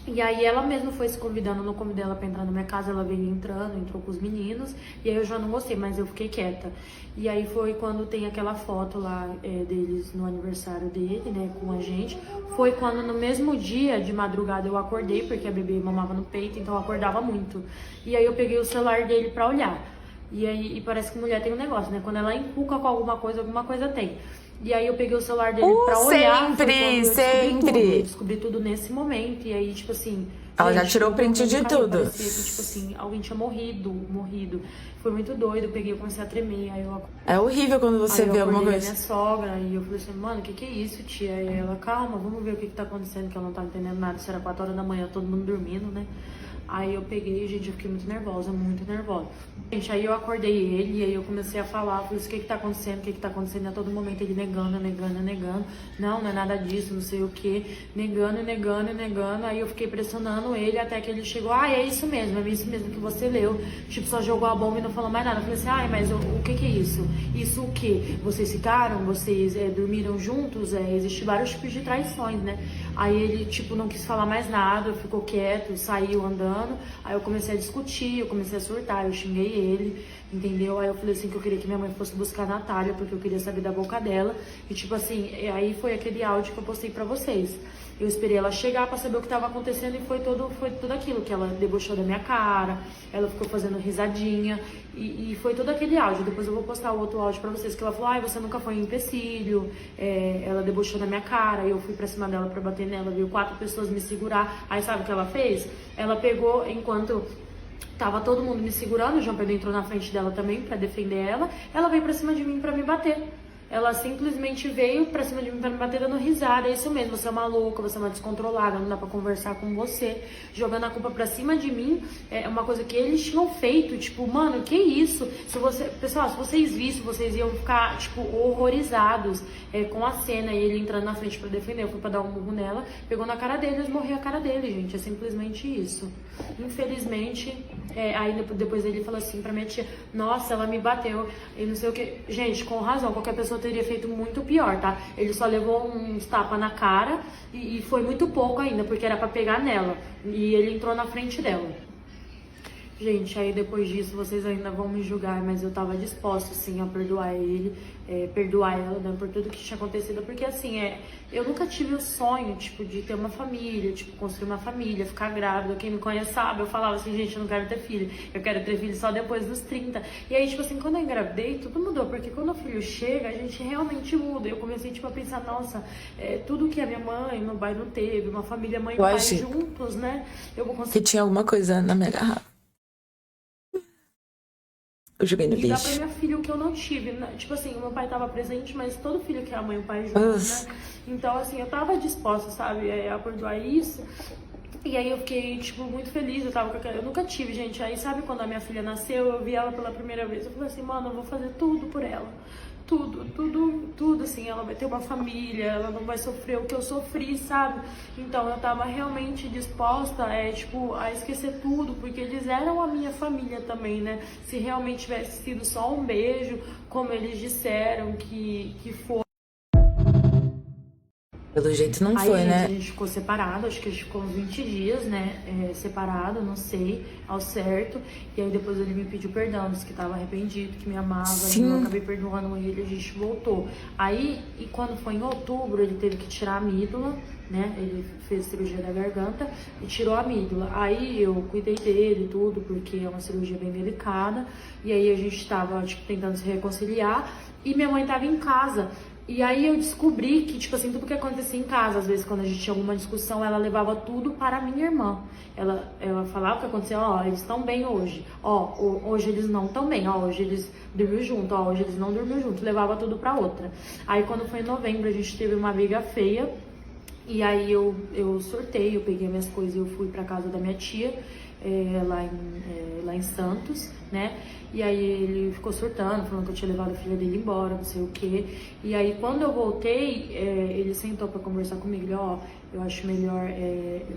E aí ela mesma foi se convidando, no convidei ela pra entrar na minha casa, ela veio entrou com os meninos, e aí eu já não gostei, mas eu fiquei quieta. E aí foi quando tem aquela foto lá deles no aniversário dele, né, com a gente. Foi quando no mesmo dia, de madrugada, eu acordei, porque a bebê mamava no peito, então eu acordava muito. E aí eu peguei o celular dele pra olhar. E parece que mulher tem um negócio, né, quando ela encuca com alguma coisa tem. E aí eu peguei o celular dele pra olhar. Sempre! Eu descobri tudo nesse momento. E aí, tipo assim... Ela já tirou print de tudo. Parecia que, tipo assim, alguém tinha morrido. Foi muito doido. Eu peguei, eu comecei a tremer. Aí eu... É horrível quando você vê alguma coisa. Minha sogra. E eu falei assim, mano, o que é isso, tia? E ela, calma, vamos ver o que tá acontecendo. Que ela não tá entendendo nada. Isso era 4 horas da manhã, todo mundo dormindo, né? Aí eu peguei, gente, eu fiquei muito nervosa. Gente, aí eu acordei ele, e aí eu comecei a falar, falei, o que tá acontecendo, E a todo momento ele negando. Não é nada disso, não sei o que. Negando. Aí eu fiquei pressionando ele até que ele chegou, é isso mesmo que você leu. Tipo, só jogou a bomba e não falou mais nada. Eu falei assim, mas o que é isso? Isso o quê? Vocês ficaram? Vocês dormiram juntos? Existem vários tipos de traições, né? Aí ele, tipo, não quis falar mais nada, ficou quieto, saiu andando. Aí eu comecei a discutir, eu comecei a surtar, eu xinguei ele, entendeu? Aí eu falei assim que eu queria que minha mãe fosse buscar a Natália, porque eu queria saber da boca dela. E tipo assim, aí foi aquele áudio que eu postei pra vocês. Eu esperei ela chegar pra saber o que tava acontecendo e foi tudo aquilo, que ela debochou da minha cara, ela ficou fazendo risadinha e foi todo aquele áudio. Depois eu vou postar o outro áudio pra vocês, que ela falou, você nunca foi em empecilho, ela debochou da minha cara, e eu fui pra cima dela pra bater nela, viu 4 pessoas me segurar. Aí sabe o que ela fez? Ela pegou, enquanto tava todo mundo me segurando, o João Pedro entrou na frente dela também pra defender ela veio pra cima de mim pra me bater. ela simplesmente veio pra cima de mim pra me bater dando risada. É isso mesmo, você é uma louca, você é uma descontrolada, não dá pra conversar com você. Jogando a culpa pra cima de mim é uma coisa que eles tinham feito. Tipo, mano, que isso? Pessoal, se vocês vissem, vocês iam ficar, tipo, horrorizados com a cena. E ele entrando na frente pra defender, eu fui pra dar um murro nela, pegou na cara dele, esmorreu a cara dele, gente. É simplesmente isso. Infelizmente, aí depois ele falou assim pra minha tia: nossa, ela me bateu e não sei o que. Gente, com razão, qualquer pessoa teria feito muito pior, tá? Ele só levou uns tapas na cara e foi muito pouco ainda, porque era pra pegar nela. E ele entrou na frente dela. Gente, aí depois disso vocês ainda vão me julgar, mas eu tava disposta, assim, a perdoar ele, perdoar ela, né, por tudo que tinha acontecido. Porque, assim, eu nunca tive o sonho, tipo, de ter uma família, tipo, construir uma família, ficar grávida. Quem me conhece sabe, eu falava assim: gente, eu não quero ter filho, eu quero ter filho só depois dos 30. E aí, tipo assim, quando eu engravidei, tudo mudou, porque quando o filho chega, a gente realmente muda. Eu comecei, tipo, a pensar: nossa, tudo que a minha mãe, meu pai não teve, uma família mãe e pai juntos, né, eu vou conseguir. Que tinha alguma coisa na minha garrafa. Eu joguei no E dá lixo. pra minha filha o que eu não tive, né? Tipo assim, o meu pai tava presente, mas todo filho quer a mãe e o pai juntos, né? Então, assim, eu tava disposta, sabe, a perdoar isso. E aí eu fiquei, tipo, muito feliz, eu nunca tive, gente. Aí, sabe, quando a minha filha nasceu, eu vi ela pela primeira vez, eu falei assim: mano, eu vou fazer tudo por ela. Tudo, assim, ela vai ter uma família, ela não vai sofrer o que eu sofri, sabe? Então eu tava realmente disposta, tipo, a esquecer tudo, porque eles eram a minha família também, né? Se realmente tivesse sido só um beijo, como eles disseram que foi. Pelo jeito não Aí, foi, gente, né? a gente ficou separado, acho que a gente ficou uns 20 dias, né, separado, não sei, ao certo. E aí depois ele me pediu perdão, disse que tava arrependido, que me amava. Sim. E eu acabei perdoando ele, a gente voltou. Aí, e quando foi em outubro, ele teve que tirar a amígdala, né, ele fez cirurgia da garganta e tirou a amígdala. Aí eu cuidei dele tudo, porque é uma cirurgia bem delicada. E aí a gente tava, tipo, tentando se reconciliar e minha mãe tava em casa. E aí eu descobri que, tipo assim, tudo que acontecia em casa, às vezes quando a gente tinha alguma discussão, ela levava tudo para a minha irmã. Ela falava o que aconteceu: ó, eles estão bem hoje, ó, hoje eles não estão bem, ó, hoje eles dormiram junto, ó, hoje eles não dormiram junto, levava tudo pra outra. Aí quando foi em novembro, a gente teve uma briga feia, e aí eu surtei, eu peguei minhas coisas e eu fui pra casa da minha tia, lá em Santos, né? E aí ele ficou surtando, falando que eu tinha levado a filha dele embora, não sei o quê. E aí quando eu voltei, ele sentou pra conversar comigo. Ele: ó, eu acho melhor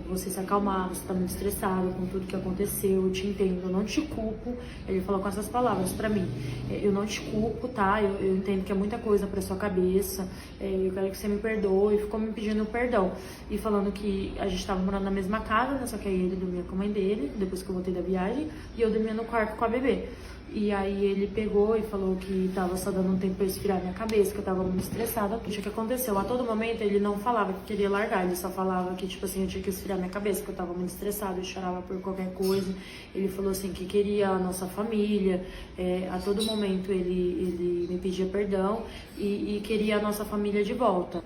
você se acalmar, você tá muito estressado com tudo que aconteceu, eu te entendo, eu não te culpo. Ele falou com essas palavras pra mim: eu não te culpo, tá? Eu entendo que é muita coisa pra sua cabeça, eu quero que você me perdoe. E ficou me pedindo perdão. E falando que a gente tava morando na mesma casa, né? Só que aí ele dormia com a mãe dele, depois que eu voltei da viagem, e eu dormia no quarto com a bebê. E aí ele pegou e falou que tava só dando um tempo pra esfriar minha cabeça, que eu tava muito estressada. O que aconteceu? A todo momento ele não falava que queria largar, ele só falava que, tipo assim, eu tinha que esfriar minha cabeça, que eu tava muito estressada, eu chorava por qualquer coisa. Ele falou assim que queria a nossa família, a todo momento ele me pedia perdão e queria a nossa família de volta.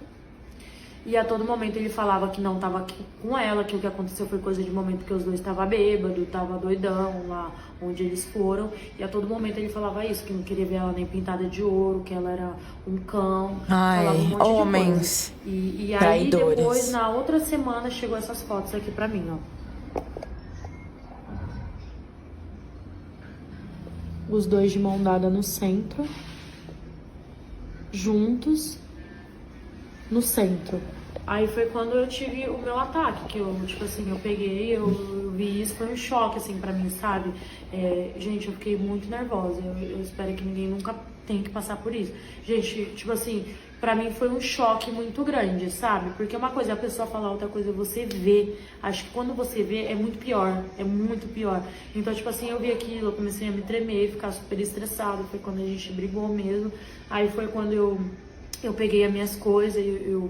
E a todo momento ele falava que não estava aqui com ela, que o que aconteceu foi coisa de momento que os dois estavam bêbados, estavam doidão lá onde eles foram. E a todo momento ele falava isso, que não queria ver ela nem pintada de ouro, que ela era um cão. Ai, falava um monte homens de coisa. E aí traidores. depois, na outra semana, chegou essas fotos aqui pra mim, ó. Os dois de mão dada no centro, juntos, no centro. Aí foi quando eu tive o meu ataque, que eu, tipo assim, eu peguei, eu vi isso, foi um choque, assim, pra mim, sabe? Gente, eu fiquei muito nervosa, eu espero que ninguém nunca tenha que passar por isso. Gente, tipo assim, pra mim foi um choque muito grande, sabe? Porque uma coisa é a pessoa falar, outra coisa é você ver. Acho que quando você vê é muito pior, é muito pior. Então, tipo assim, eu vi aquilo, eu comecei a me tremer, ficar super estressada, foi quando a gente brigou mesmo. Aí foi quando eu peguei as minhas coisas, eu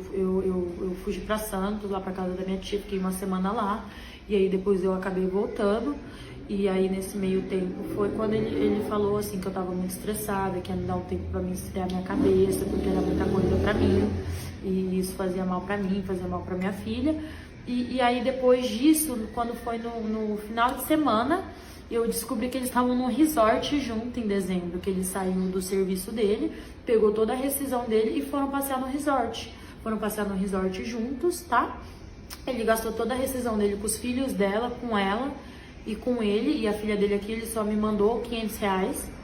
fugi pra Santos, lá pra casa da minha tia, fiquei uma semana lá. E aí depois eu acabei voltando. E aí nesse meio tempo foi quando ele falou assim que eu tava muito estressada, que ia me dar um tempo pra me esfriar minha cabeça, porque era muita coisa pra mim. E isso fazia mal pra mim, fazia mal pra minha filha. E aí depois disso, quando foi no final de semana, eu descobri que eles estavam num resort junto em dezembro, que ele saiu do serviço dele, pegou toda a rescisão dele e foram passear no resort. Foram passear no resort juntos, tá? Ele gastou toda a rescisão dele com os filhos dela, com ela e com ele. E a filha dele aqui, ele só me mandou R$ 500.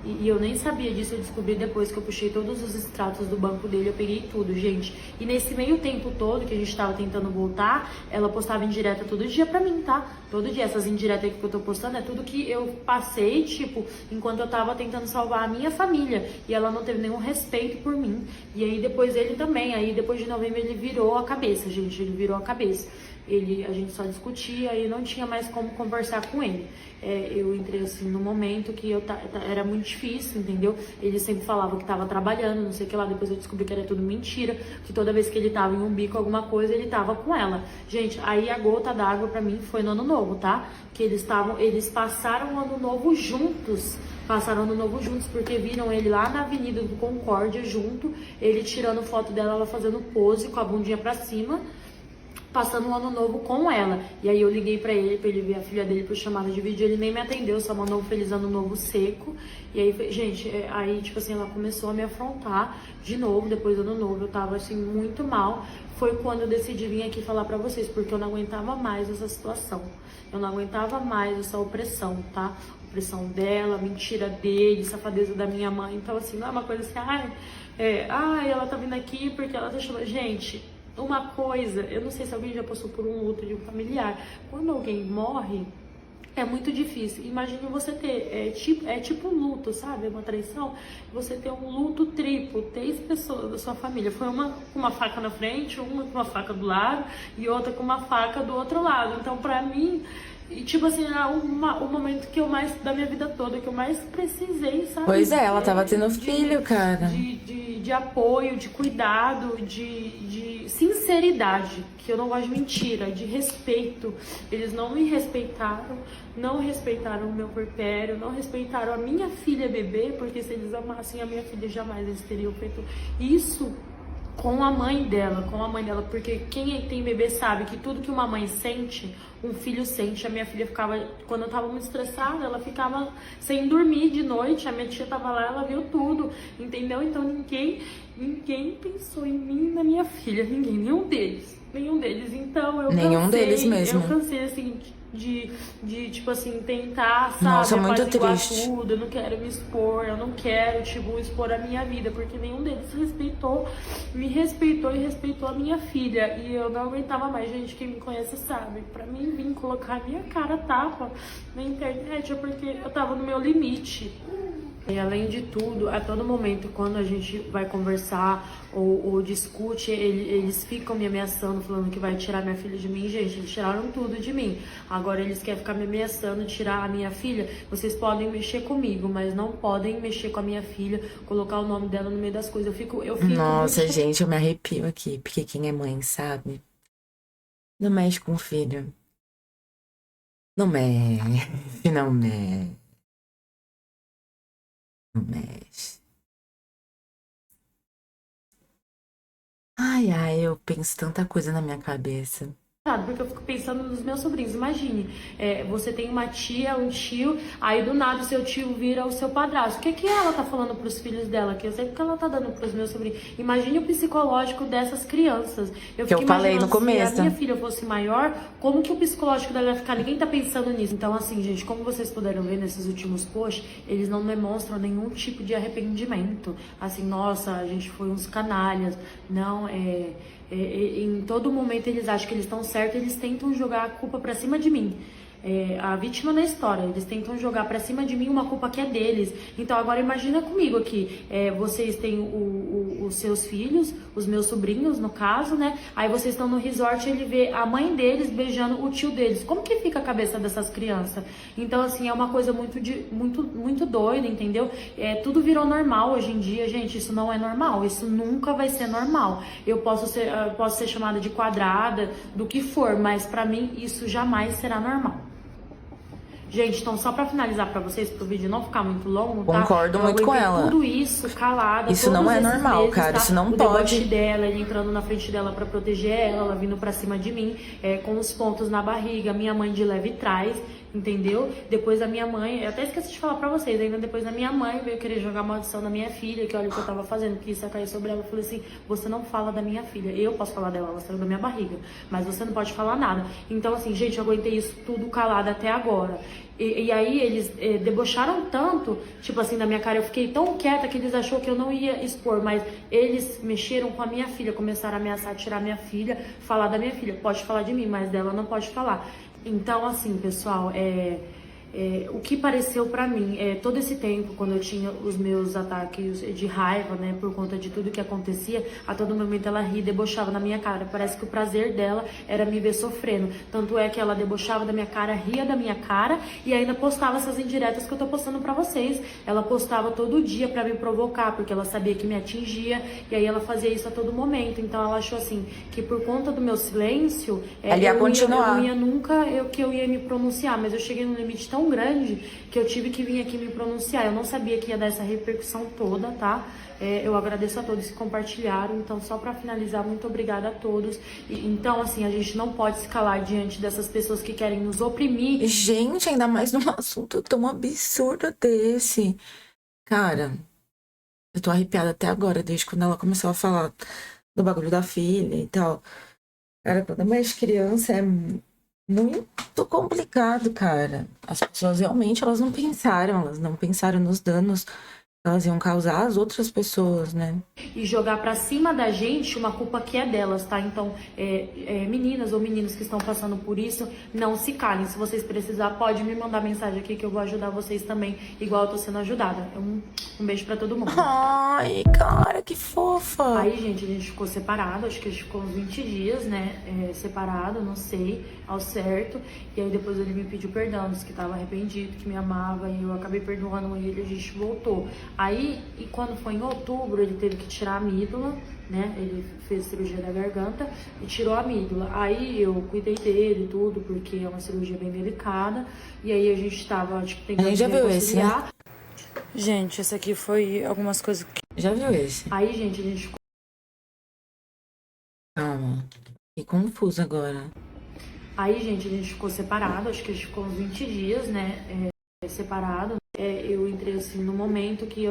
E eu nem sabia disso, eu descobri depois que eu puxei todos os extratos do banco dele, eu peguei tudo, gente. E nesse meio tempo todo que a gente tava tentando voltar, ela postava indireta todo dia pra mim, tá? Todo dia, essas indiretas que eu tô postando é tudo que eu passei, tipo, enquanto eu tava tentando salvar a minha família. E ela não teve nenhum respeito por mim. E aí depois ele também, aí depois de novembro ele virou a cabeça, gente, ele virou a cabeça. A gente só discutia e não tinha mais como conversar com ele. Eu entrei assim no momento que era muito difícil, entendeu? Ele sempre falava que tava trabalhando, não sei o que lá. Depois eu descobri que era tudo mentira, que toda vez que ele tava em um bico, alguma coisa, ele tava com ela. Gente, aí a gota d'água pra mim foi no ano novo, tá? Que eles passaram o ano novo juntos. Passaram ano novo juntos porque viram ele lá na Avenida do Concórdia junto, ele tirando foto dela, ela fazendo pose com a bundinha pra cima, passando um ano novo com ela. E aí eu liguei pra ele ver a filha dele por chamada de vídeo, ele nem me atendeu, só mandou um feliz ano novo seco. E aí, gente, aí tipo assim, ela começou a me afrontar de novo, depois do ano novo, eu tava assim, muito mal. Foi quando eu decidi vir aqui falar pra vocês, porque eu não aguentava mais essa situação. Eu não aguentava mais essa opressão, tá? Opressão dela, mentira dele, safadeza da minha mãe. Então assim, não é uma coisa assim, ela tá vindo aqui porque ela tá chamando. Gente, uma coisa, eu não sei se alguém já passou por um luto de um familiar. Quando alguém morre, é muito difícil. Imagine você ter, é tipo um luto, sabe? Uma traição. Você ter um luto triplo, 3 pessoas da sua família. Foi uma com uma faca na frente, uma com uma faca do lado e outra com uma faca do outro lado. Então, pra mim, tipo assim, é o momento que eu mais, da minha vida toda, que eu mais precisei, sabe? Pois é, ela tava tendo filho, cara. De apoio, de cuidado, de sinceridade, que eu não gosto de mentira, de respeito. Eles não me respeitaram, não respeitaram o meu puerpério, não respeitaram a minha filha bebê, porque se eles amassem a minha filha, jamais eles teriam feito isso com a mãe dela, porque quem tem bebê sabe que tudo que uma mãe sente, um filho sente. A minha filha ficava, quando eu tava muito estressada, ela ficava sem dormir de noite, a minha tia tava lá, ela viu tudo, entendeu? Então ninguém pensou em mim e na minha filha, nenhum deles, então eu Nenhum deles mesmo. Eu cansei assim de tipo assim, tentar, sabe, Nossa, muito apaziguar triste. tudo. Eu não quero me expor, eu não quero, tipo, expor a minha vida, porque nenhum deles me respeitou e respeitou a minha filha. E eu não aguentava mais, gente, quem me conhece sabe. Pra mim, vir colocar a minha cara tapa na internet é porque eu tava no meu limite. E além de tudo, a todo momento, quando a gente vai conversar ou discute, eles ficam me ameaçando, falando que vai tirar minha filha de mim. Gente, eles tiraram tudo de mim. Agora eles querem ficar me ameaçando, tirar a minha filha. Vocês podem mexer comigo, mas não podem mexer com a minha filha, colocar o nome dela no meio das coisas. Eu fico Nossa, muito... gente, eu me arrepio aqui, porque quem é mãe sabe. Não mexe com o filho. Não mexe, não mexe. Não mexe. Ai, eu penso tanta coisa na minha cabeça. Porque eu fico pensando nos meus sobrinhos. Imagine, você tem uma tia, um tio, aí do nada o seu tio vira o seu padrasto. O que ela tá falando pros filhos dela? Que eu sei que ela tá dando pros meus sobrinhos. Imagine o psicológico dessas crianças. Que eu falei no começo. Se a minha filha fosse maior, como que o psicológico dela ia ficar? Ninguém tá pensando nisso. Então, assim, gente, como vocês puderam ver nesses últimos posts, eles não demonstram nenhum tipo de arrependimento. Assim, nossa, a gente foi uns canalhas. Não, em todo momento eles acham que eles estão certos, eles tentam jogar a culpa pra cima de mim. A vítima na história, eles tentam jogar pra cima de mim uma culpa que é deles. Então agora imagina comigo aqui, vocês têm os seus filhos, os meus sobrinhos no caso, né? Aí vocês estão no resort e ele vê a mãe deles beijando o tio deles. Como que fica a cabeça dessas crianças? Então assim, é uma coisa muito doida, entendeu? Tudo virou normal hoje em dia, gente. Isso não é normal, isso nunca vai ser normal. Eu posso ser chamada de quadrada, do que for, mas pra mim isso jamais será normal. Gente, então só pra finalizar pra vocês, pro vídeo não ficar muito longo, tá? Concordo Eu muito com aguentei ela. tudo isso calada. Isso não todos é esses normal, meses, cara, tá? isso não o pode. deboche dela, ele entrando na frente dela pra proteger ela vindo pra cima de mim, com os pontos na barriga, minha mãe de leve trás, entendeu? Depois a minha mãe, eu até esqueci de falar pra vocês, ainda depois a minha mãe veio querer jogar maldição na minha filha, que olha o que eu tava fazendo, que isso ia cair sobre ela. Eu falei assim, você não fala da minha filha, eu posso falar dela, ela saiu da minha barriga, mas você não pode falar nada. Então assim, gente, eu aguentei isso tudo calada até agora. E aí eles debocharam tanto, tipo assim, na minha cara, eu fiquei tão quieta que eles achou que eu não ia expor, mas eles mexeram com a minha filha, começaram a ameaçar tirar minha filha, falar da minha filha, pode falar de mim, mas dela não pode falar. Então, assim, pessoal, o que pareceu pra mim, todo esse tempo, quando eu tinha os meus ataques de raiva, né, por conta de tudo que acontecia, a todo momento ela ria e debochava na minha cara. Parece que o prazer dela era me ver sofrendo. Tanto é que ela debochava da minha cara, ria da minha cara e ainda postava essas indiretas que eu tô postando pra vocês. Ela postava todo dia pra me provocar, porque ela sabia que me atingia, e aí ela fazia isso a todo momento. Então ela achou assim, que por conta do meu silêncio, Ela ia continuar. eu não ia nunca que eu ia me pronunciar, mas eu cheguei num limite tão grande que eu tive que vir aqui me pronunciar. Eu não sabia que ia dar essa repercussão toda, tá? Eu agradeço a todos que compartilharam. Então, só pra finalizar, muito obrigada a todos. Então, assim, a gente não pode se calar diante dessas pessoas que querem nos oprimir. Gente, ainda mais num assunto tão absurdo desse. Cara, eu tô arrepiada até agora, desde quando ela começou a falar do bagulho da filha e tal. Cara, quando é mais criança é muito complicado, cara. As pessoas realmente, elas não pensaram nos danos que elas iam causar às outras pessoas, né? E jogar pra cima da gente uma culpa que é delas, tá? Então, meninas ou meninos que estão passando por isso, não se calem. Se vocês precisar, pode me mandar mensagem aqui que eu vou ajudar vocês também, igual eu tô sendo ajudada. Um beijo pra todo mundo. Ai, cara, que fofa. Aí, gente, a gente ficou separado, acho que a gente ficou uns 20 dias, né, separado, não sei, ao certo. E aí depois ele me pediu perdão, disse que tava arrependido, que me amava, e eu acabei perdoando ele, a gente voltou. Aí, e quando foi em outubro, ele teve que tirar a amígdala, né, ele fez cirurgia da garganta e tirou a amígdala. Aí eu cuidei dele e tudo, porque é uma cirurgia bem delicada, e aí a gente tava, tipo, tentando A gente já viu esse, né? reconciliar. Gente, esse aqui foi algumas coisas que... Já viu esse? Aí, gente, a gente... Calma. Fiquei confusa agora. Aí, gente, a gente ficou separado, acho que a gente ficou uns 20 dias, né, separado. Eu entrei, assim, no momento que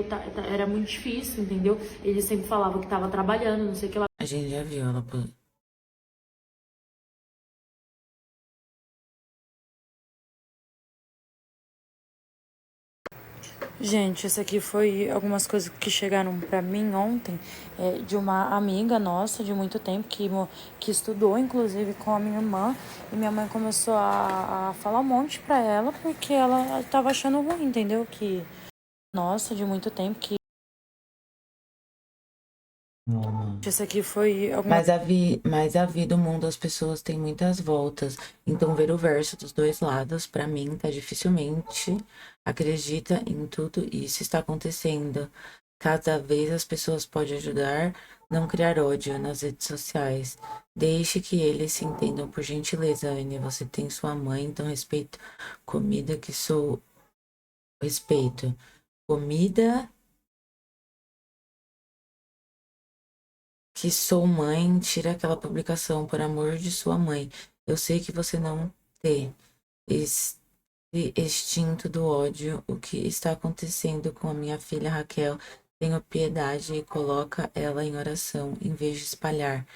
era muito difícil, entendeu? Ele sempre falava que tava trabalhando, não sei o que lá. A gente já viu ela. Gente, esse aqui foi algumas coisas que chegaram pra mim ontem, de uma amiga nossa de muito tempo, que estudou, inclusive, com a minha irmã. E minha mãe começou a falar um monte pra ela, porque ela tava achando ruim, entendeu? Que, nossa, de muito tempo, que... Esse aqui foi algumas... Mas a vida, o mundo, as pessoas têm muitas voltas. Então, ver o verso dos dois lados, pra mim, tá dificilmente acredita em tudo isso está acontecendo. Cada vez as pessoas podem ajudar, não criar ódio nas redes sociais. Deixe que eles se entendam, por gentileza, Anne. Você tem sua mãe, então respeito. Comida que sou... Respeito. Comida... que sou mãe, tira aquela publicação, por amor de sua mãe. Eu sei que você não tem esse instinto do ódio. O que está acontecendo com a minha filha Raquel? Tenha piedade e coloca ela em oração, em vez de espalhar.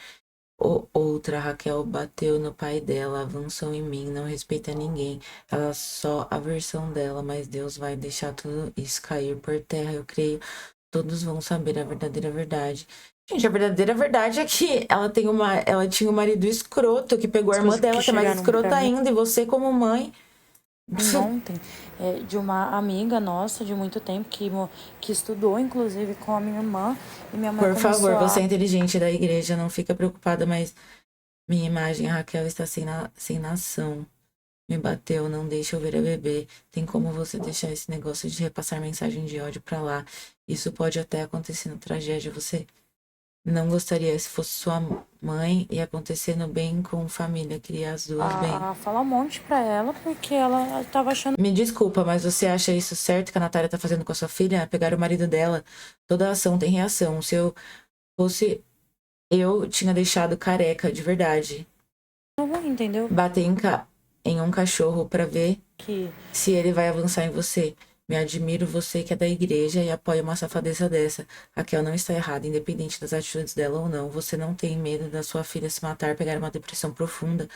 Outra, Raquel bateu no pai dela, avançou em mim, não respeita ninguém. Ela só a versão dela, mas Deus vai deixar tudo isso cair por terra, eu creio. Todos vão saber a verdadeira verdade. Gente, a verdadeira verdade é que ela tinha um marido escroto que pegou a irmã dela, que é mais escrota ainda, e você como mãe. Ontem, de uma amiga nossa de muito tempo, que estudou, inclusive, com a minha irmã. E minha mãe Por favor, começou você é inteligente da igreja, não fica preocupada, mas minha imagem, a Raquel, está sem nação. Me bateu, não deixa eu ver a bebê. Tem como você deixar esse negócio de repassar mensagem de ódio pra lá? Isso pode até acontecer na tragédia. Você não gostaria se fosse sua mãe e acontecendo bem com família, criar as duas bem. Falar um monte pra ela, porque ela tava achando. Me desculpa, mas você acha isso certo que a Natália tá fazendo com a sua filha? Pegar o marido dela, toda ação tem reação. Se eu fosse, eu tinha deixado careca, de verdade. ruim, entendeu? Bater em um cachorro pra ver Que se ele vai avançar em você. Me admiro você que é da igreja e apoia uma safadeza dessa. Raquel não está errada, independente das atitudes dela ou não. Você não tem medo da sua filha se matar, pegar uma depressão profunda.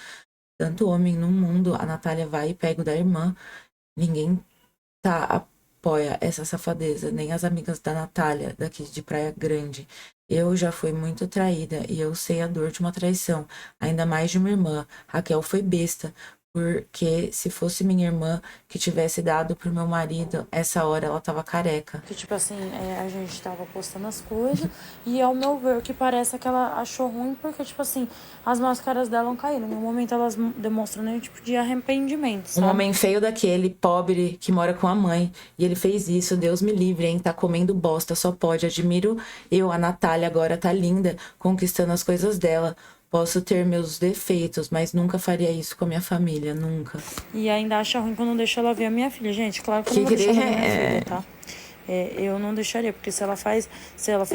Tanto homem no mundo, a Natália vai e pega o da irmã. Ninguém apoia essa safadeza, nem as amigas da Natália, daqui de Praia Grande. Eu já fui muito traída e eu sei a dor de uma traição, ainda mais de uma irmã. Raquel foi besta, porque se fosse minha irmã que tivesse dado pro meu marido, essa hora ela tava careca. Que, tipo assim, a gente tava postando as coisas e, ao meu ver, o que parece é que ela achou ruim porque, tipo assim, as máscaras dela não caíram. No momento elas demonstram nenhum tipo de arrependimento, sabe? Um homem feio daquele, pobre, que mora com a mãe. E ele fez isso, Deus me livre, hein? Tá comendo bosta, só pode. Admiro eu, a Natália, agora tá linda, conquistando as coisas dela. Posso ter meus defeitos, mas nunca faria isso com a minha família, nunca. E ainda acha ruim quando eu deixo ela ver a minha filha. Gente, claro que eu não vou deixar ela ver a minha filha, tá? Eu não deixaria, porque se ela fez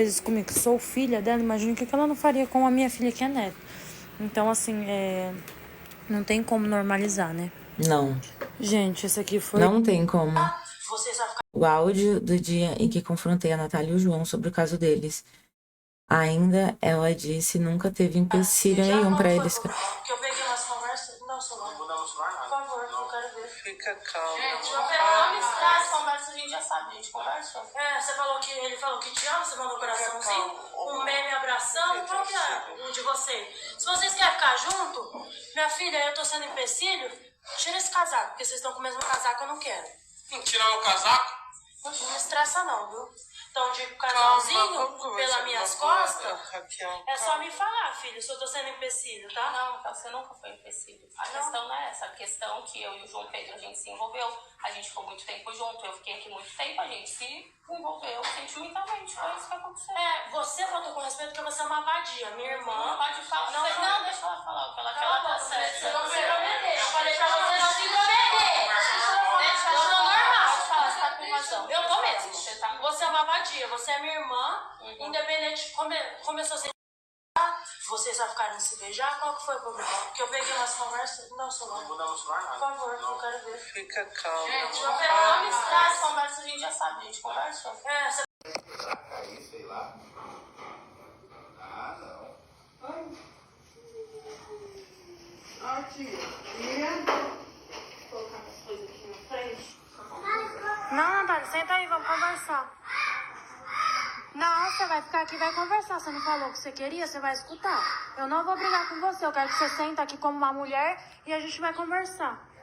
isso comigo, que sou filha dela, imagina o que ela não faria com a minha filha, que é neta. Então, assim, não tem como normalizar, né? Não. Gente, esse aqui foi... Não tem como. O áudio do dia em que confrontei a Natália e o João sobre o caso deles. Ainda ela disse nunca teve empecilho nenhum pra eles. Porque eu peguei umas conversas. Não, celular. Não vou dar no celular nada. Por favor, eu quero ver. Fica calma. Gente, não me estresse, conversa, a gente já sabe, a gente conversa. Você falou que ele falou que te ama, você mandou um coraçãozinho, um meme abração, qual que é o de você? Se vocês querem ficar junto, minha filha, eu tô sendo empecilho, tira esse casaco, porque vocês estão com o mesmo casaco, eu não quero. Tirar meu casaco? Não me estressa não, viu? Então, de casalzinho, pelas minhas costas, é só me falar, filho, se eu tô sendo empecilho, tá? Não, você nunca foi empecilho. A questão não é essa. A questão que eu e o João Pedro, a gente se envolveu. A gente ficou muito tempo junto. Eu fiquei aqui muito tempo. A gente se envolveu sentimentalmente. Foi isso que aconteceu. Você falou com respeito porque você é uma vadia. Minha irmã... Não pode falar. Não, deixa ela falar o que ela quer. Ela tá certa. Você não se intrometer. Eu falei pra você não se intrometer. Deixa Eu ela tô normal. Pode falar, você tá com razão. Eu tô mesmo. Você é uma vadia. Você é minha irmã. Independente... Começou sem... Vocês já ficaram se beijar? Qual que foi o problema? Porque eu peguei umas conversas... Não, celular. Não vou dar no celular nada. Por favor, eu quero ver. Fica calma. Gente, não me estresse, conversa, a gente já sabe, a gente conversa. você... Aí, sei lá. Ah, não. Ó, tia. Colocar as coisas aqui na frente. Não, Natália, senta aí, vamos conversar. Não, você vai ficar aqui e vai conversar. Você não falou o que você queria, você vai escutar. Eu não vou brigar com você, eu quero que você senta aqui como uma mulher e a gente vai conversar.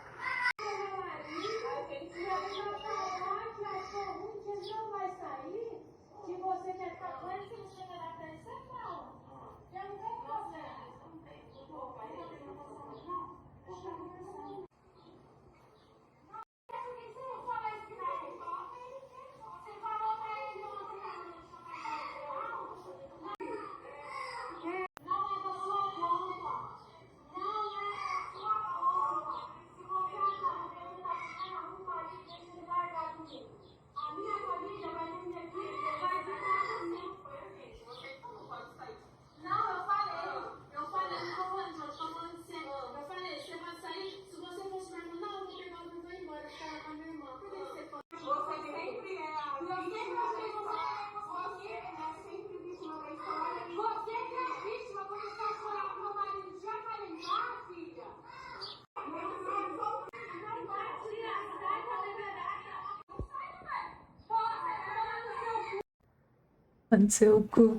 Seu cu.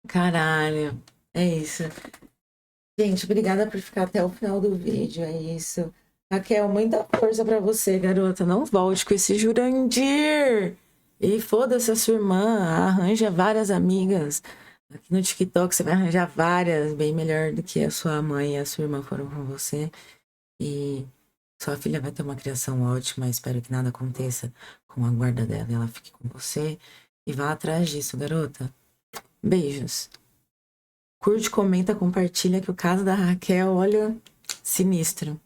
Caralho, é isso. Gente, obrigada por ficar até o final do vídeo, é isso. Raquel, muita força pra você, garota. Não volte com esse Jurandir. E foda-se a sua irmã, arranja várias amigas. Aqui no TikTok você vai arranjar várias, bem melhor do que a sua mãe e a sua irmã foram com você. E sua filha vai ter uma criação ótima. Espero que nada aconteça com a guarda dela e ela fique com você. E vá atrás disso, garota. Beijos. Curte, comenta, compartilha que o caso da Raquel, olha, sinistro.